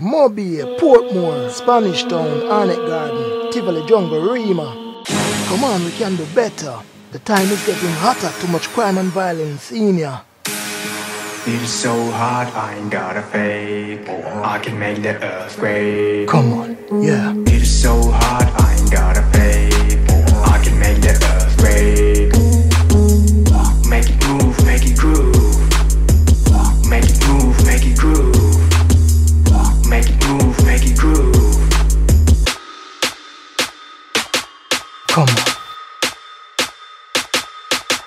Mobile, Portmore, Spanish Town, Arnett Garden, Tivoli Jungle, Rima. Come on, we can do better. The time is getting hotter, too much crime and violence in ya. It is so hot, I ain't got a fake. I can make the earthquake. Come on, yeah. It is so hot, I ain't got a fake. I can make the earthquake. Make it move, make it groove. Make it move, make it groove. Make it move, make it groove. Come on.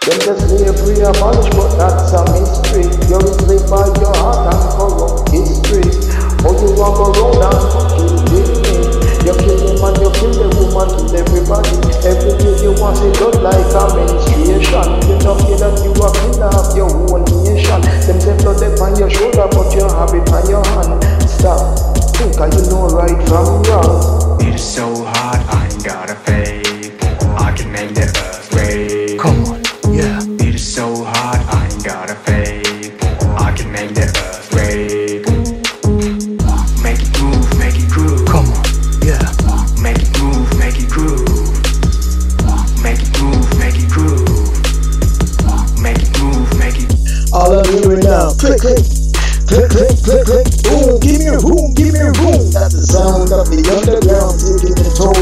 Them just slavery abolished, but that's a mystery. You're enslaved by your heart and corrupt history. Oh, you walk around and kill me. You kill him and you kill the woman, kill everybody. Every day you want it just like a menstruation. You don't feel that you are killer of your whole nation. Them say blood on your shoulder, but you have it on your hand. Stop, think you know right from wrong. It is so hot, I ain't got a fake. I can make the earthquake. Come on. Yeah. It is so hot, I ain't got a fake. I can make the earthquake. Make it move, make it groove. Come on, yeah. Make it move, make it groove. Make it move, make it groove. Make it move, make it. All of you right now, click, click. Click, click, click, click, boom, give me a room, give me a room. That's the sound of the underground taking the toll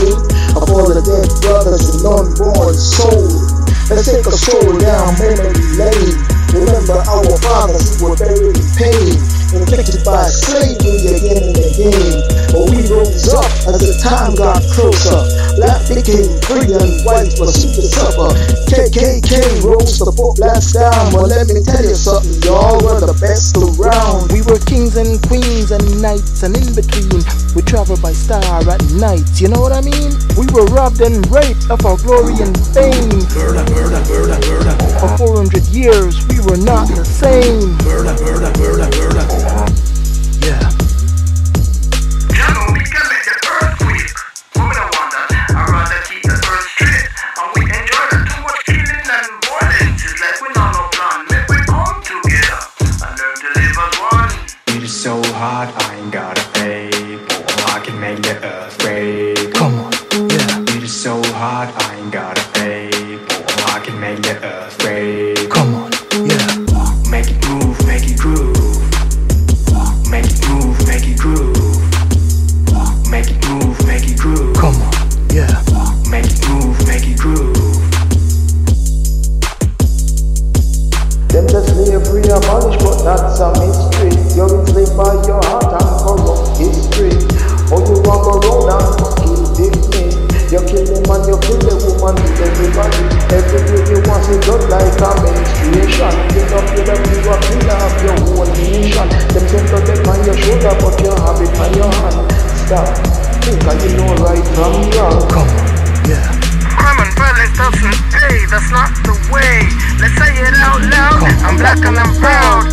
of all the dead brothers and unborn souls. Let's take a stroll down memory lane. Remember our fathers who were buried in pain, inflicted by slavery again and again. But we rose up as the time got closer. Black became free and white was soon to suffer. KKK rose the foot blast down. Well, let me tell you something, y'all were the best around. We were kings and queens and knights, and in between we traveled by star at night. You know what I mean? We were robbed and raped of our glory and fame. For 400 years we were not the same. Yeah. You know we can make the earthquake. Women are wonder, I'd rather keep the earth straight. And we enjoy the too much killing and violence. It's like we not no plan. Make we come together and learn to live as one. It is so hot, I ain't got a fake. I can make the earthquake. Come on, yeah. It is so hot, I ain't got a fake. I can make the earthquake. Come on, yeah. Make it move, make it groove. Make it move, make it groove. Make it move, make it groove. Come on, yeah. Make it move, make it groove. Them the slavery abolished, but that's a mystery. You're enslaved by your heart and corrupt history. Oh, you walk around and kill dignity. You kill him and you kill the woman, kill everybody. Every day you want it just like a menstruation. You don't feel that you are killer of your whole nation. Them say blood on your shoulder, but you have it on your hand. Stop, think you know right from wrong. Come on, yeah. Crime and violence doesn't pay, that's not the way. Let's say it out loud, I'm black and I'm proud.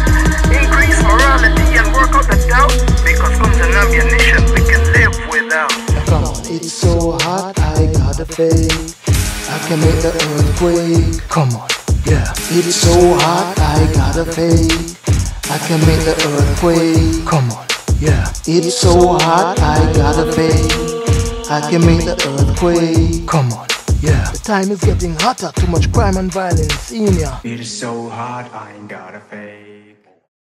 Increase morality and work out the doubt. Because guns and ammunition we can live without. Come on, it's so hot, I got a fake. I can make the earthquake. Come on, yeah. It's so hot, I got a fake. I can make the earthquake. Come on, yeah. It's so hot, I got a fake. I can make the earthquake. Come on, yeah. The time is getting hotter, too much crime and violence in ya. It is so hot, I ain't got a fake.